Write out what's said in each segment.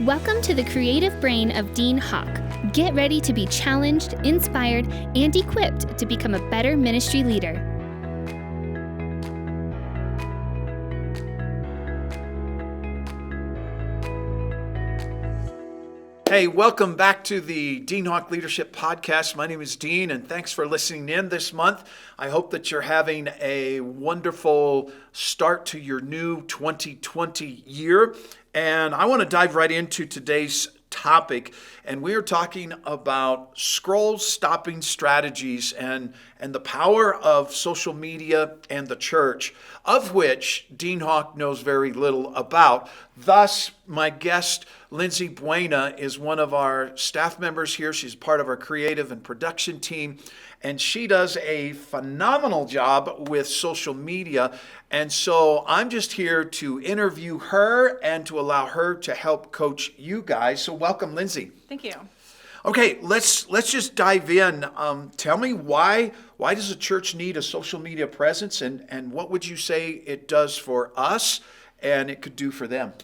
Welcome to the creative brain of Dean Hawk. Get ready to be challenged, inspired, and equipped to become a better ministry leader. Hey, welcome back to the Dean Hawk Leadership Podcast. My name is Dean, and thanks for listening in this month. I hope that you're having a wonderful start to your new 2020 year. And I want to dive right into today's topic, and we are talking about scroll-stopping strategies and the power of social media and the church, of which Dean Hawk knows very little about. Thus, my guest, Lindsay Buena, is one of our staff members here. She's part of our creative and production team, and she does a phenomenal job with social media. And so I'm just here to interview her and to allow her to help coach you guys. So welcome, Lindsay. Thank you. Okay, let's just dive in. Tell me why does a church need a social media presence, and what would you say it does for us and it could do for them?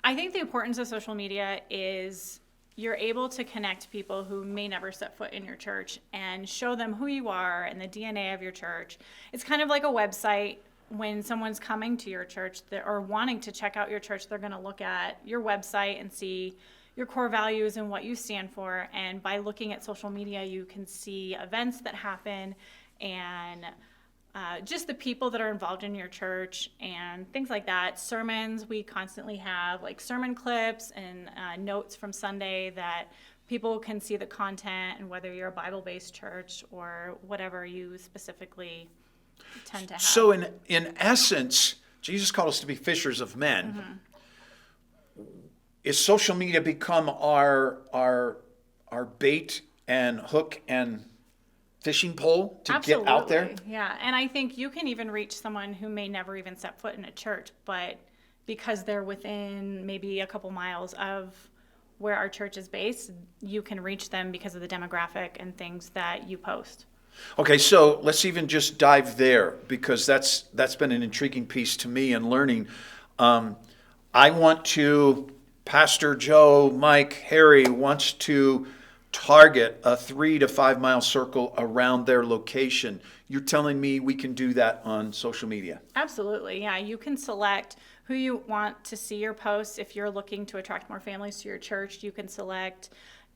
I think the importance of social media is you're able to connect people who may never set foot in your church and show them who you are and the DNA of your church. It's kind of like a website. When someone's coming to your church or wanting to check out your church, they're going to look at your website and see your core values and what you stand for. And by looking at social media, you can see events that happen and just the people that are involved in your church and things like that. Sermons, we constantly have like sermon clips and notes from Sunday that people can see the content, and whether you're a Bible-based church or whatever you specifically tend to have. So in essence, Jesus called us to be fishers of men. Mm-hmm. Is social media become our bait and hook and fishing pole to Absolutely. Get out there? Yeah, and I think you can even reach someone who may never even set foot in a church, but because they're within maybe a couple miles of where our church is based, you can reach them because of the demographic and things that you post. Okay, so let's even just dive there, because that's been an intriguing piece to me in learning. I want to, Pastor Joe, Mike, Harry wants to target a 3 to 5 mile circle around their location. You're telling me we can do that on social media? Absolutely, yeah. You can select who you want to see your posts. If you're looking to attract more families to your church, you can select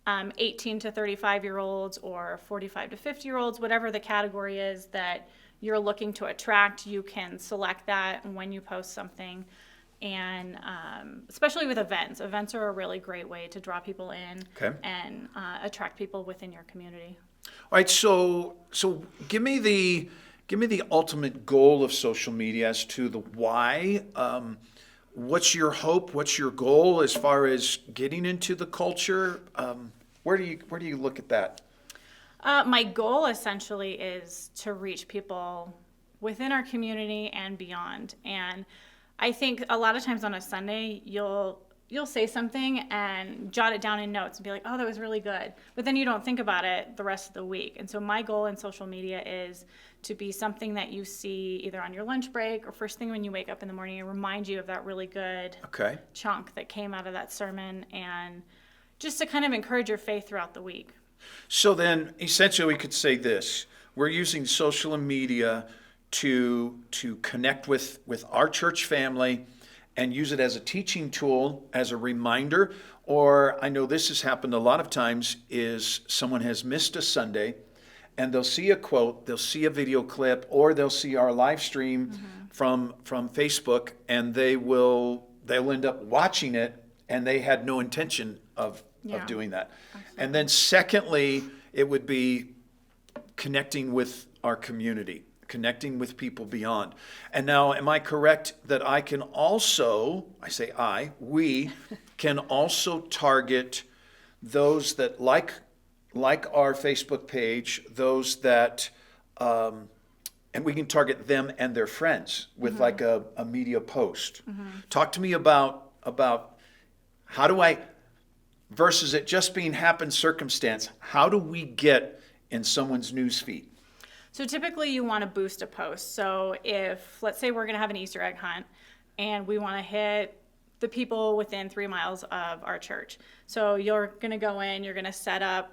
18 to 35-year-olds or 45 to 50-year-olds, whatever the category is that you're looking to attract, you can select that when you post something. And especially with events are a really great way to draw people in. Okay. And attract people within your community. All right, so give me the ultimate goal of social media as to the why. What's your hope? What's your goal as far as getting into the culture? Where do you look at that? My goal essentially is to reach people within our community and beyond. And I think a lot of times on a Sunday, you'll say something and jot it down in notes and be like, oh, that was really good. But then you don't think about it the rest of the week. And so my goal in social media is to be something that you see either on your lunch break or first thing when you wake up in the morning and remind you of that really good chunk that came out of that sermon, and just to kind of encourage your faith throughout the week. So then essentially we could say this: we're using social media to connect with our church family and use it as a teaching tool, as a reminder. Or I know this has happened a lot of times, is someone has missed a Sunday and they'll see a quote, they'll see a video clip, or they'll see our live stream from Facebook, and they'll end up watching it, and they had no intention of doing that. Absolutely. And then secondly, it would be connecting with our community, connecting with people beyond. And now, am I correct that I can also, we can also target those that like our Facebook page, those that, and we can target them and their friends with like a media post. Talk to me about how do I, versus it just being happen circumstance, how do we get in someone's news feed? So typically you want to boost a post. So if, let's say we're going to have an Easter egg hunt and we want to hit the people within 3 miles of our church. So you're going to go in, you're going to set up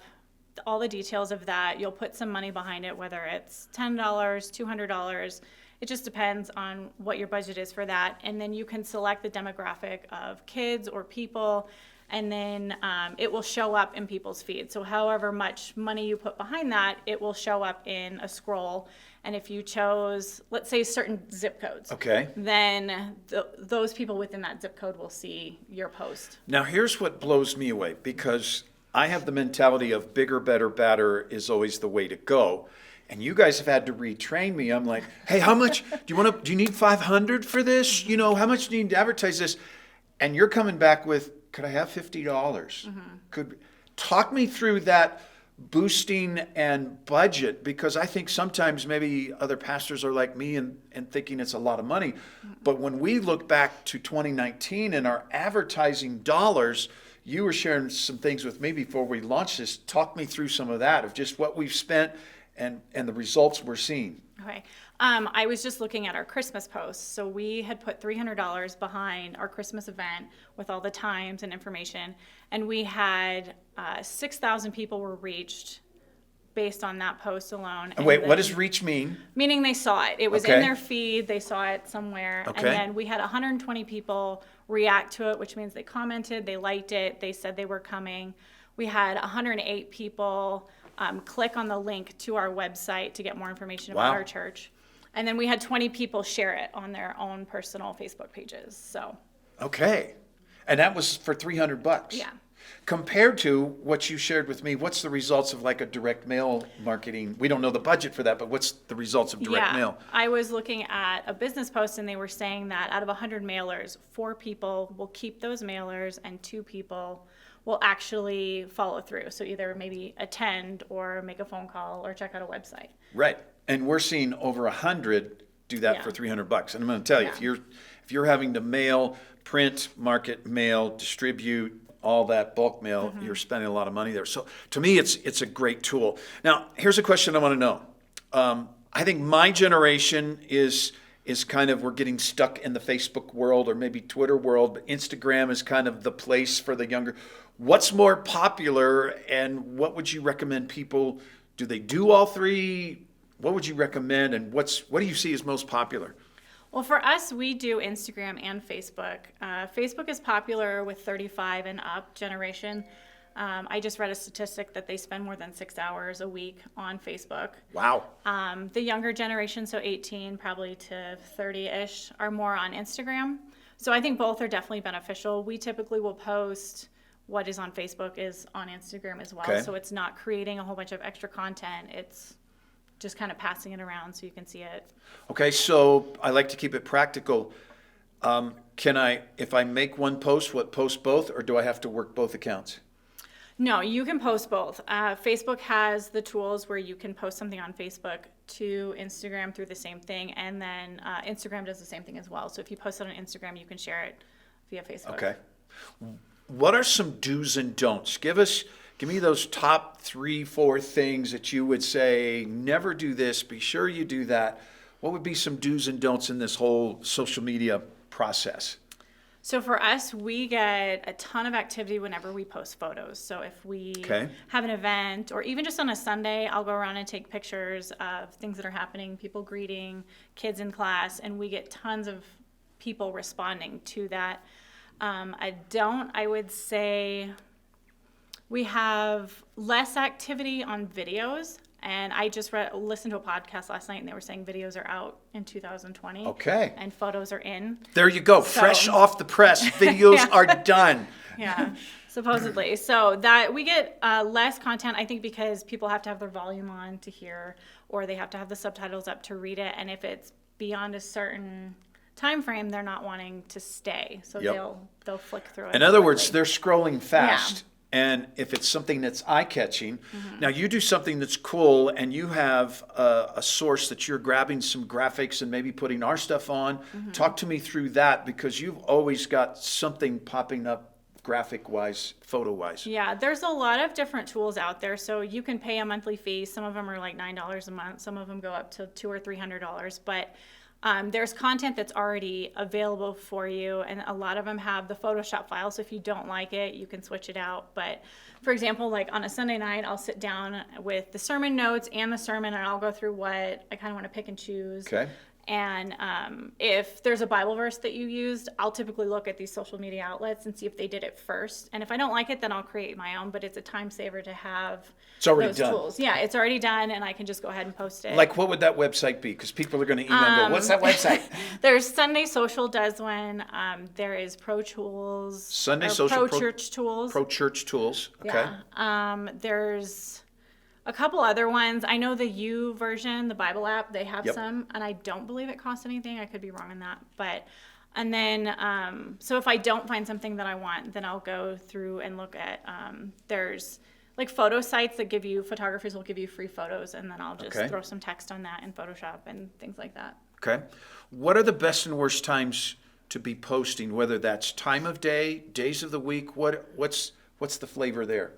all the details of that. You'll put some money behind it, whether it's $10, $200. It just depends on what your budget is for that. And then you can select the demographic of kids or people, and then it will show up in people's feeds. So however much money you put behind that, it will show up in a scroll. And if you chose, let's say, certain zip codes, Okay. then those people within that zip code will see your post. Now, here's what blows me away, because I have the mentality of bigger, better, badder is always the way to go. And you guys have had to retrain me. I'm like, hey, how much do you need 500 for this? How much do you need to advertise this? And you're coming back with, could I have $50? Talk me through that boosting and budget, because I think sometimes maybe other pastors are like me and thinking it's a lot of money. But when we look back to 2019 and our advertising dollars, you were sharing some things with me before we launched this. Talk me through some of that, of just what we've spent and the results we're seeing. Okay. I was just looking at our Christmas posts. So we had put $300 behind our Christmas event with all the times and information. And we had 6,000 people were reached based on that post alone. And wait, what does reach mean? Meaning they saw it. It was Okay. in their feed. They saw it somewhere. Okay. And then we had 120 people react to it, which means they commented, they liked it, they said they were coming. We had 108 people click on the link to our website to get more information about Wow. our church. And then we had 20 people share it on their own personal Facebook pages. So, Okay. And that was for $300. yeah. Compared to what you shared with me, what's the results of like a direct mail marketing? We don't know the budget for that, but what's the results of direct mail? I was looking at a business post and they were saying that out of 100 mailers, 4 people will keep those mailers and 2 people will actually follow through. So either maybe attend or make a phone call or check out a website. Right. And we're seeing over 100 do that Yeah. for $300. And I'm going to tell you, Yeah. if you're having to mail, print, market, mail, distribute, all that bulk mail, you're spending a lot of money there. So to me, it's a great tool. Now, here's a question I want to know. I think my generation is kind of, we're getting stuck in the Facebook world or maybe Twitter world, but Instagram is kind of the place for the younger. What's more popular, and what would you recommend people, do they do all three? What would you recommend, and what do you see as most popular? Well, for us, we do Instagram and Facebook. Facebook is popular with 35 and up generation. I just read a statistic that they spend more than 6 hours a week on Facebook. Wow. The younger generation, so 18 probably to 30-ish, are more on Instagram. So I think both are definitely beneficial. We typically will post what is on Facebook is on Instagram as well. Okay. So it's not creating a whole bunch of extra content. It's just kind of passing it around so you can see it. Okay, so I like to keep it practical. Can I, if I make one post, post both, or do I have to work both accounts? No, you can post both. Facebook has the tools where you can post something on Facebook to Instagram through the same thing, and then Instagram does the same thing as well. So if you post it on Instagram, you can share it via Facebook. Okay. What are some do's and don'ts? Give me those top 3-4 things that you would say, never do this, be sure you do that. What would be some do's and don'ts in this whole social media process? So for us, we get a ton of activity whenever we post photos. So if we have an event, or even just on a Sunday, I'll go around and take pictures of things that are happening, people greeting, kids in class, and we get tons of people responding to that. I would say we have less activity on videos. And I just listened to a podcast last night, and they were saying videos are out in 2020. Okay. And photos are in. There you go. So, fresh off the press. Videos are done. Yeah, supposedly. So that we get less content, I think, because people have to have their volume on to hear, or they have to have the subtitles up to read it. And if it's beyond a certain time frame, they're not wanting to stay. So they'll flick through it. In other words, they're scrolling fast. Yeah. And if it's something that's eye-catching, now you do something that's cool, and you have a source that you're grabbing some graphics and maybe putting our stuff on. Talk to me through that, because you've always got something popping up graphic-wise, photo-wise. Yeah, there's a lot of different tools out there. So you can pay a monthly fee. Some of them are like $9 a month. Some of them go up to $200 or $300. But There's content that's already available for you, and a lot of them have the Photoshop file, so if you don't like it, you can switch it out. But for example, like on a Sunday night, I'll sit down with the sermon notes and the sermon, and I'll go through what I kind of want to pick and choose. Okay. And if there's a Bible verse that you used, I'll typically look at these social media outlets and see if they did it first. And if I don't like it, then I'll create my own, but it's a time saver to have It's already those done. tools. Yeah, it's already done, and I can just go ahead and post it. Like, what would that website be? Because people are going to email and go, what's that website? There's Sunday Social does one. There is Pro Tools. Sunday or Social, Pro Church Tools. Pro Church Tools. Okay. Yeah. There's a couple other ones. I know the U version, the Bible app, they have Yep. some, and I don't believe it costs anything. I could be wrong on that. And then, so if I don't find something that I want, then I'll go through and look at, there's like photo sites that photographers will give you free photos, and then I'll just Okay. throw some text on that in Photoshop and things like that. Okay. What are the best and worst times to be posting, whether that's time of day, days of the week? What's the flavor there?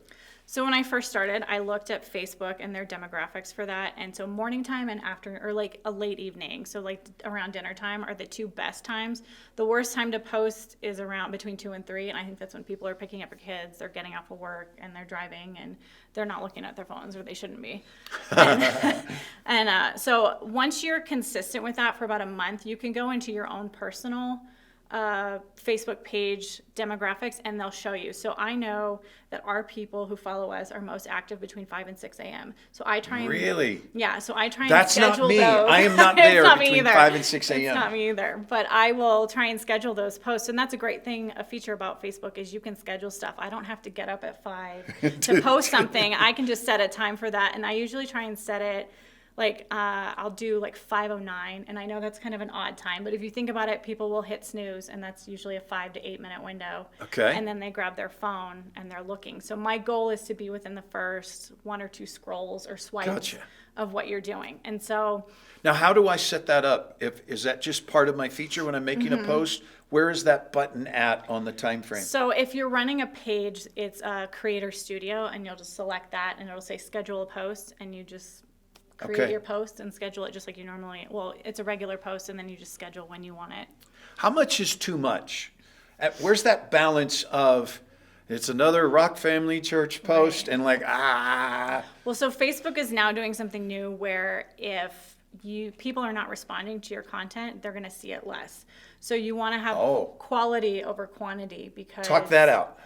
So when I first started, I looked at Facebook and their demographics for that. And so morning time and after, or like a late evening, so like around dinner time are the two best times. The worst time to post is around between 2 and 3. And I think that's when people are picking up their kids, they're getting off of work and they're driving and they're not looking at their phones, or they shouldn't be. So once you're consistent with that for about a month, you can go into your own personal Facebook page demographics, and they'll show you. So I know that our people who follow us are most active between 5 and 6 a.m. So I try and Really? Yeah, so I try and That's not schedule me. those. I am not It's there not me between either. 5 and 6 a.m. It's not me either. But I will try and schedule those posts. And that's a great thing, a feature about Facebook, is you can schedule stuff. I don't have to get up at 5 to post something. I can just set a time for that. And I usually try and set it like I'll do like 5:09, and I know that's kind of an odd time, but if you think about it, people will hit snooze, and that's usually a 5 to 8 minute window. Okay. And then they grab their phone and they're looking. So my goal is to be within the first 1 or 2 scrolls or swipes Gotcha. of what you're doing. And so Now, how do I set that up? Is that just part of my feature when I'm making a post? Where is that button at on the time frame? So if you're running a page, it's a Creator Studio, and you'll just select that, and it'll say schedule a post, and you just create Okay. your post and schedule it just like you normally. Well, it's a regular post, and then you just schedule when you want it. How much is too much? Where's that balance of it's another Rock Family Church post and like, Well, so Facebook is now doing something new where if people are not responding to your content, they're going to see it less. So you want to have Oh. quality over quantity, because talk that out.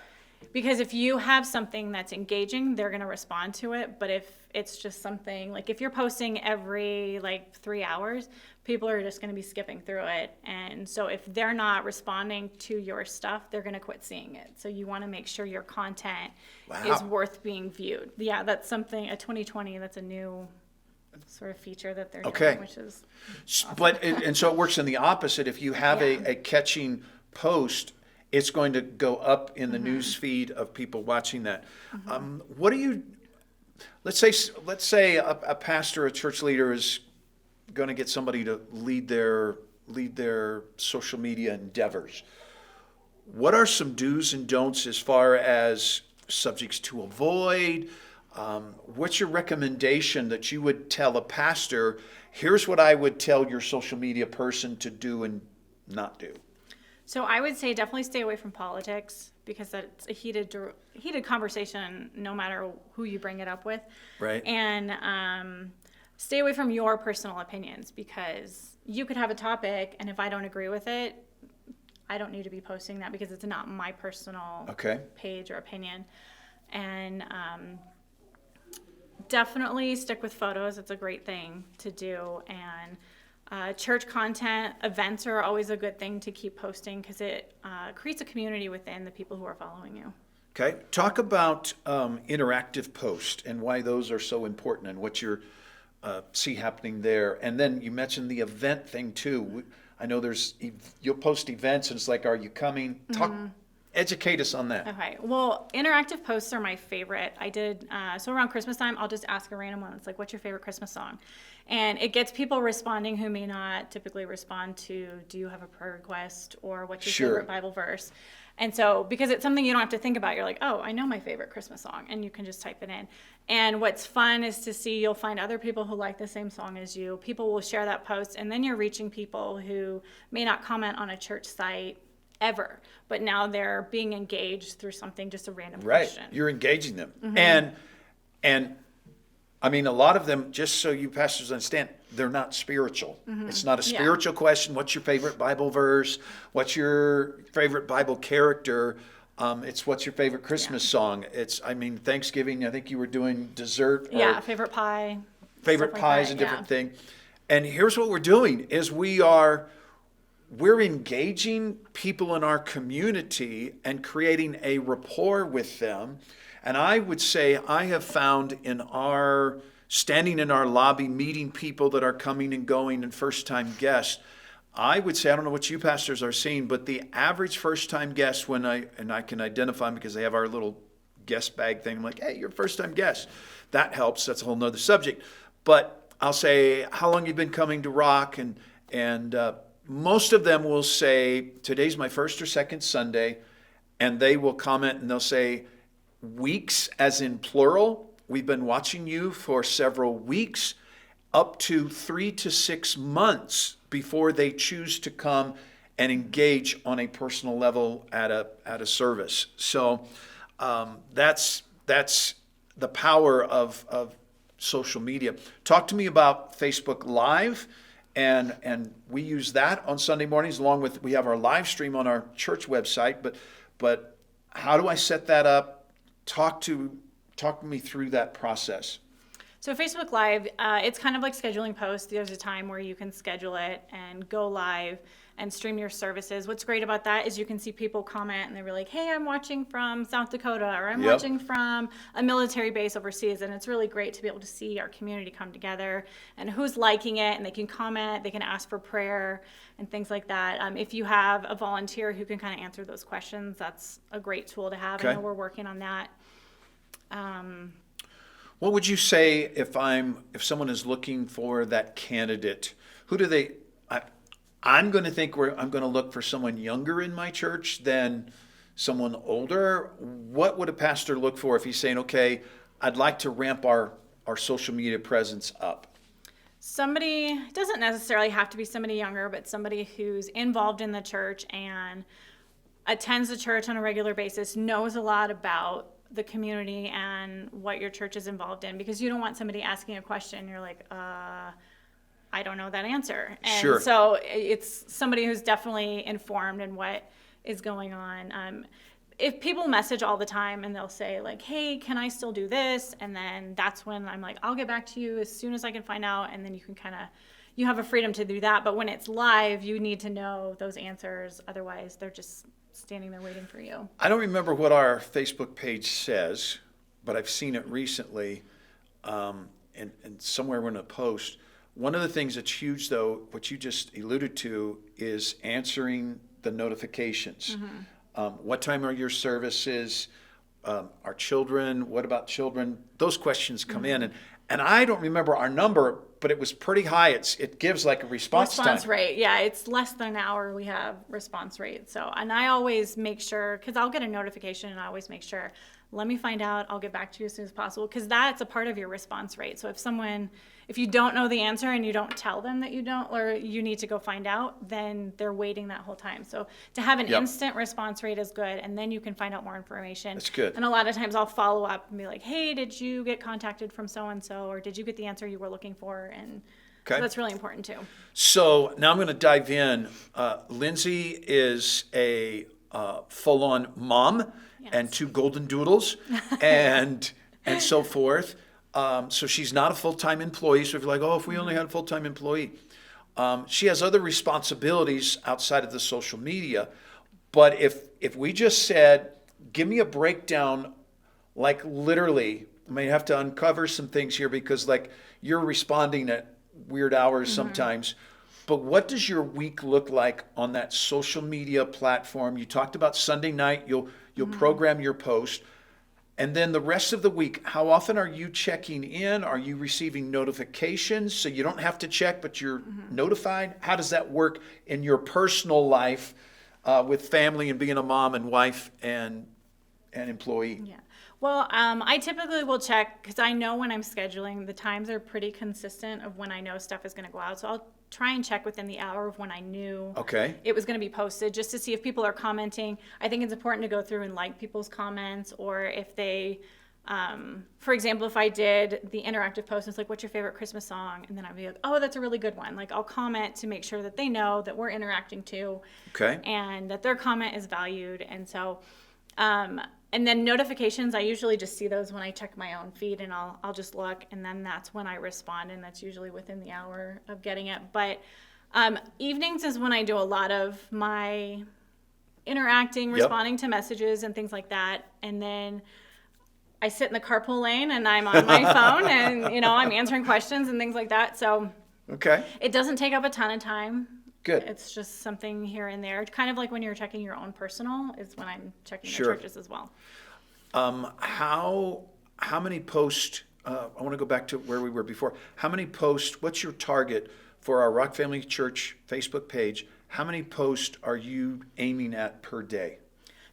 Because if you have something that's engaging, they're going to respond to it. But if it's just something like if you're posting every like 3 hours, people are just going to be skipping through it. And so if they're not responding to your stuff, they're going to quit seeing it. So you want to make sure your content is Wow. worth being viewed. Yeah, that's something, a 2020, that's a new sort of feature that they're Okay. doing, which is But and so it works in the opposite. If you have Yeah. a catching post, it's going to go up in the news feed of people watching that. What do you? Let's say a pastor, a church leader is going to get somebody to lead their social media endeavors. What are some do's and don'ts as far as subjects to avoid? What's your recommendation that you would tell a pastor? Here's what I would tell your social media person to do and not do. So I would say definitely stay away from politics, because that's a heated conversation no matter who you bring it up with. Right. And stay away from your personal opinions, because you could have a topic, and if I don't agree with it, I don't need to be posting that, because it's not my personal Okay. page or opinion. And definitely stick with photos. It's a great thing to do. And church content, events are always a good thing to keep posting, because it creates a community within the people who are following you. Okay. Talk about interactive posts and why those are so important and what you see happening there. And then you mentioned the event thing too. I know you'll post events and it's like, are you coming? Educate us on that. Okay. Well, interactive posts are my favorite. I did, so around Christmas time, I'll just ask a random one. It's like, what's your favorite Christmas song? And it gets people responding who may not typically respond to, do you have a prayer request, or what's your Sure. favorite Bible verse? And so, because it's something you don't have to think about, you're like, oh, I know my favorite Christmas song, and you can just type it in. And what's fun is to see, you'll find other people who like the same song as you. People will share that post, and then you're reaching people who may not comment on a church site ever, but now they're being engaged through something, just a random question. You're engaging them. And I mean, a lot of them, just so you pastors understand, they're not spiritual. It's not a spiritual question. What's your favorite Bible verse? What's your favorite Bible character? It's what's your favorite Christmas song? I mean, Thanksgiving, I think you were doing dessert. Favorite pie. Favorite pie is a different thing. And here's what we're doing is we're engaging people in our community and creating a rapport with them. And I would say I have found standing in our lobby, meeting people that are coming and going and first-time guests, I would say, I don't know what you pastors are seeing, but the average first-time guest, and I can identify them because they have our little guest bag thing. I'm like, hey, you're a first-time guest. That helps. That's a whole nother subject. But I'll say, how long you've been coming to Rock? And most of them will say, today's my first or second Sunday. And they will comment and they'll say, weeks as in plural. We've been watching you for several weeks, up to 3 to 6 months before they choose to come and engage on a personal level at a service. So that's the power of social media. Talk to me about Facebook Live, and we use that on Sunday mornings along with, we have our live stream on our church website. But how do I set that up? Talk to me through that process. So Facebook Live, it's kind of like scheduling posts. There's a time where you can schedule it and go live and stream your services. What's great about that is you can see people comment and they're like, hey, I'm watching from South Dakota, or I'm watching from a military base overseas. And it's really great to be able to see our community come together and who's liking it, and they can comment, they can ask for prayer and things like that. If you have a volunteer who can kind of answer those questions, that's a great tool to have. Okay. I know we're working on that. What would you say if someone is looking for that candidate? Who do they? I'm going to think I'm going to look for someone younger in my church than someone older. What would a pastor look for if he's saying, okay, I'd like to ramp our social media presence up? Somebody, doesn't necessarily have to be somebody younger, but somebody who's involved in the church and attends the church on a regular basis, knows a lot about the community and what your church is involved in, because you don't want somebody asking a question, you're like, I don't know that answer. And sure. So it's somebody who's definitely informed in what is going on. If people message all the time and they'll say like, hey, can I still do this? And then that's when I'm like, I'll get back to you as soon as I can find out. And then you can you have a freedom to do that. But when it's live, you need to know those answers. Otherwise, they're just standing there waiting for you. I don't remember what our Facebook page says, but I've seen it recently, and somewhere in a post. One of the things that's huge, though, what you just alluded to, is answering the notifications. What time are your services? Our children, what about children? Those questions come in. And I don't remember our number, but it was pretty high. It gives like a response time. Response rate, yeah, it's less than an hour we have response rate. So, and I always make sure, because I'll get a notification and I always make sure, let me find out, I'll get back to you as soon as possible, because that's a part of your response rate. So if you don't know the answer and you don't tell them that you don't, or you need to go find out, then they're waiting that whole time. So to have an instant response rate is good, and then you can find out more information. That's good. And a lot of times I'll follow up and be like, hey, did you get contacted from so-and-so, or did you get the answer you were looking for? And so that's really important too. So now I'm going to dive in. Lindsay is a full-on mom. Yes. And 2 golden doodles and so forth. So she's not a full-time employee. So if you're like, if we only had a full-time employee. She has other responsibilities outside of the social media. But if we just said, give me a breakdown, like literally, I may have to uncover some things here because like you're responding at weird hours sometimes. But what does your week look like on that social media platform? You talked about Sunday night, you'll program your post. And then the rest of the week, how often are you checking in? Are you receiving notifications so you don't have to check, but you're notified? How does that work in your personal life with family and being a mom and wife and employee? Yeah. Well, I typically will check because I know when I'm scheduling, the times are pretty consistent of when I know stuff is going to go out. So I'll try and check within the hour of when I knew Okay. it was going to be posted just to see if people are commenting. I think it's important to go through and like people's comments, or if they, for example, if I did the interactive post, it's like, what's your favorite Christmas song? And then I'd be like, oh, that's a really good one. Like, I'll comment to make sure that they know that we're interacting too. Okay. And that their comment is valued. And so, and then notifications, I usually just see those when I check my own feed, and I'll just look, and then that's when I respond, and that's usually within the hour of getting it. But evenings is when I do a lot of my interacting, Yep. responding to messages and things like that. And then I sit in the carpool lane and I'm on my phone and, I'm answering questions and things like that. So Okay. it doesn't take up a ton of time. Good. It's just something here and there. Kind of like when you're checking your own personal is when I'm checking Sure. the churches as well. How many posts, I want to go back to where we were before. How many posts, what's your target for our Rock Family Church Facebook page? How many posts are you aiming at per day?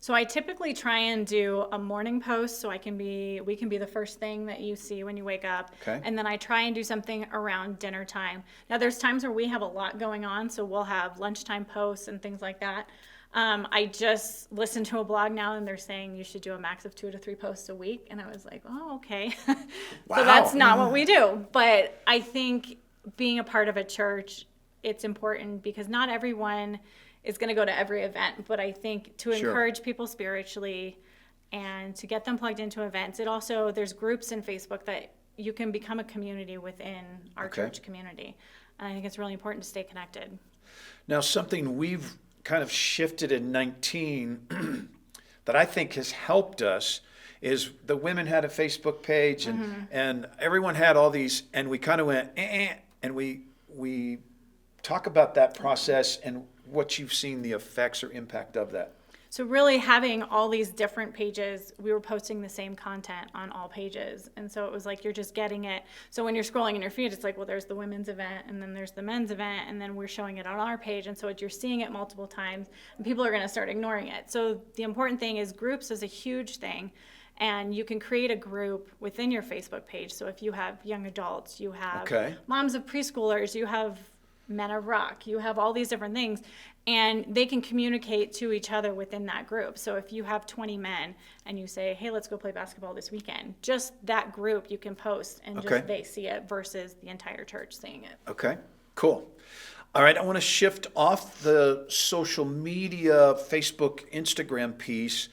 So I typically try and do a morning post so we can be the first thing that you see when you wake up. Okay. And then I try and do something around dinner time. Now there's times where we have a lot going on, so we'll have lunchtime posts and things like that. I just listened to a blog now and they're saying you should do a max of 2 to 3 posts a week. And I was like, oh, okay. Wow. So that's not what we do. But I think being a part of a church, it's important because not everyone is going to go to every event, but I think to Sure. encourage people spiritually and to get them plugged into events, there's groups in Facebook that you can become a community within our Okay. church community. And I think it's really important to stay connected. Now, something we've kind of shifted in 19 that I think has helped us is the women had a Facebook page and everyone had all these, and we kind of went, and we talk about that process and what you've seen the effects or impact of that. So really having all these different pages, we were posting the same content on all pages. And so it was like you're just getting it. So when you're scrolling in your feed, it's like, well, there's the women's event and then there's the men's event and then we're showing it on our page. And so you're seeing it multiple times and people are going to start ignoring it. So the important thing is groups is a huge thing. And you can create a group within your Facebook page. So if you have young adults, you have Okay. moms of preschoolers, you have Men of Rock, you have all these different things, and they can communicate to each other within that group. So if you have 20 men and you say, hey, let's go play basketball this weekend, just that group you can post and Okay. just they see it versus the entire church seeing it. Okay, cool. All right, I want to shift off the social media, Facebook, Instagram piece,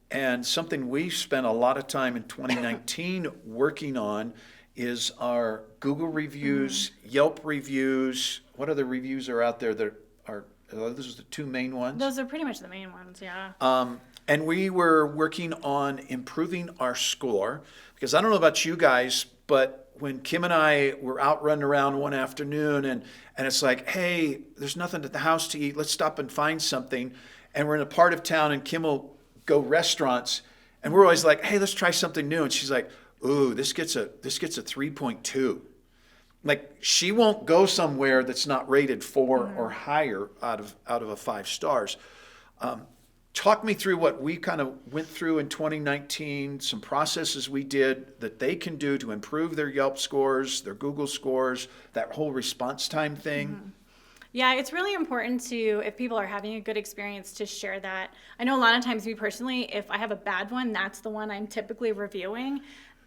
and something we spent a lot of time in 2019 working on is our Google reviews, Yelp reviews. What other reviews are out there that are those are the two main ones? Those are pretty much the main ones, yeah. And we were working on improving our score because I don't know about you guys, but when Kim and I were out running around one afternoon and it's like, hey, there's nothing at the house to eat. Let's stop and find something. And we're in a part of town and Kim will go restaurants and we're always like, hey, let's try something new. And she's like, ooh, this gets a 3.2. Like she won't go somewhere that's not rated 4 or higher out of a 5 stars. Talk me through what we kind of went through in 2019, some processes we did that they can do to improve their Yelp scores, their Google scores, that whole response time thing. Yeah, it's really important to, if people are having a good experience, to share that. I know a lot of times, me personally, if I have a bad one, that's the one I'm typically reviewing.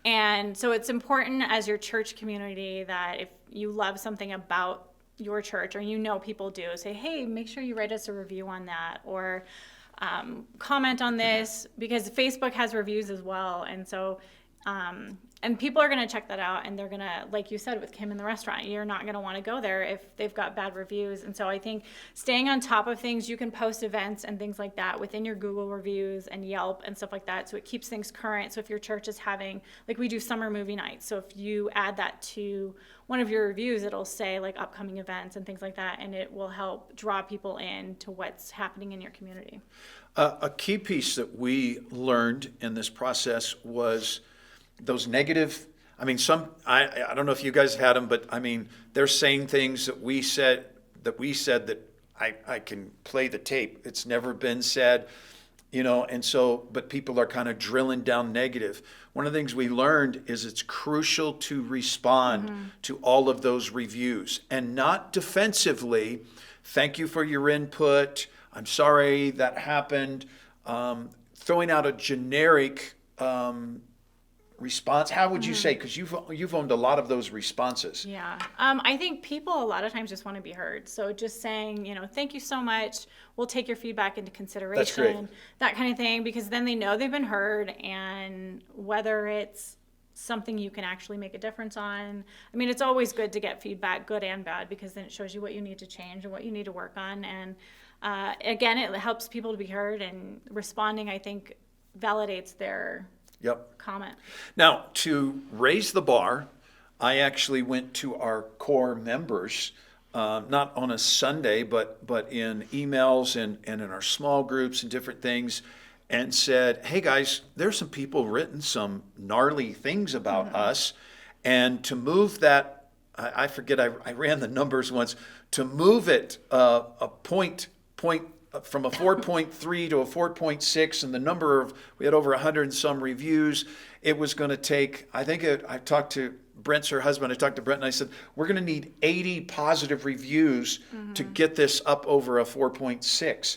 And so it's important as your church community that if you love something about your church or people do, say, hey, make sure you write us a review on that or comment on this because Facebook has reviews as well. And so and people are going to check that out and they're going to, like you said, with Kim in the restaurant, you're not going to want to go there if they've got bad reviews. And so I think staying on top of things, you can post events and things like that within your Google reviews and Yelp and stuff like that. So it keeps things current. So if your church is having, like we do summer movie nights. So if you add that to one of your reviews, it'll say like upcoming events and things like that. And it will help draw people in to what's happening in your community. A key piece that we learned in this process was those negative, I don't know if you guys had them, but I mean, they're saying things that we said that I can play the tape. It's never been said, and so, but people are kind of drilling down negative. One of the things we learned is it's crucial to respond to all of those reviews and not defensively. Thank you for your input. I'm sorry that happened. Throwing out a generic response. How would you say? Because you've owned a lot of those responses. Yeah. I think people a lot of times just want to be heard. So just saying, thank you so much. We'll take your feedback into consideration. That's great. That kind of thing, because then they know they've been heard, and whether it's something you can actually make a difference on. I mean, it's always good to get feedback, good and bad, because then it shows you what you need to change and what you need to work on. And again, it helps people to be heard, and responding, I think, validates their comment. Now, to raise the bar, I actually went to our core members, not on a Sunday, but in emails and in our small groups and different things, and said, hey guys, there's some people written some gnarly things about us, and to move that, I forget, I ran the numbers once, to move it a point from a 4.3 to a 4.6, and the number of, we had over 100 and some reviews. It was going to take, I talked to Brent's her husband, I talked to Brent, and I said, we're going to need 80 positive reviews to get this up over a 4.6.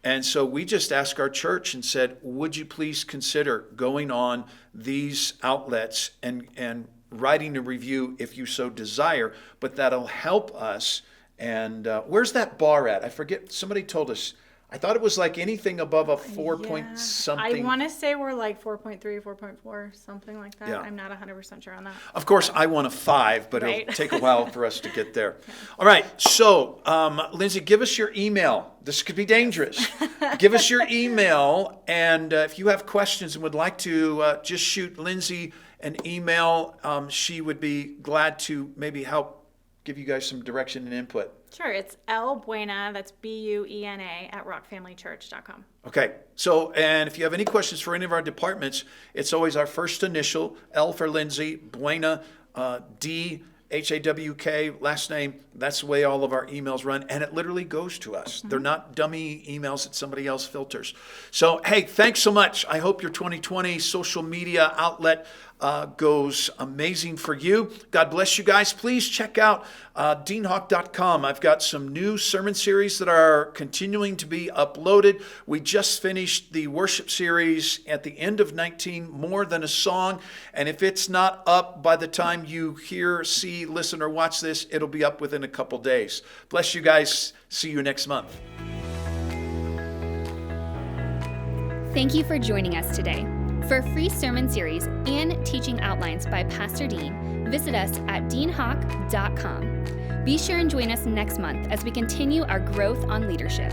And so we just asked our church and said, would you please consider going on these outlets and writing a review if you so desire, but that'll help us. And where's that bar at? I forget. Somebody told us. I thought it was like anything above a 4 point something. I want to say we're like 4.3, 4.4, something like that. Yeah. I'm not 100% sure on that. Of course, I want a 5, but Right. it'll take a while for us to get there. All right. So, Lindsay, give us your email. This could be dangerous. Give us your email. And if you have questions and would like to just shoot Lindsay an email, she would be glad to maybe help give you guys some direction and input. Sure, it's L Buena, that's Buena, at rockfamilychurch.com. Okay, so, and if you have any questions for any of our departments, it's always our first initial, L for Lindsay, Buena, D, H-A-W-K, last name. That's the way all of our emails run, and it literally goes to us. They're not dummy emails that somebody else filters. So, hey, thanks so much. I hope your 2020 social media outlet goes amazing for you. God bless you guys. Please check out deanhawk.com. I've got some new sermon series that are continuing to be uploaded. We just finished the worship series at the end of 19, More Than a Song. And if it's not up by the time you hear, see, listen, or watch this, it'll be up within a couple days. Bless you guys. See you next month. Thank you for joining us today. For a free sermon series and teaching outlines by Pastor Dean, visit us at deanhawk.com. Be sure and join us next month as we continue our growth on leadership.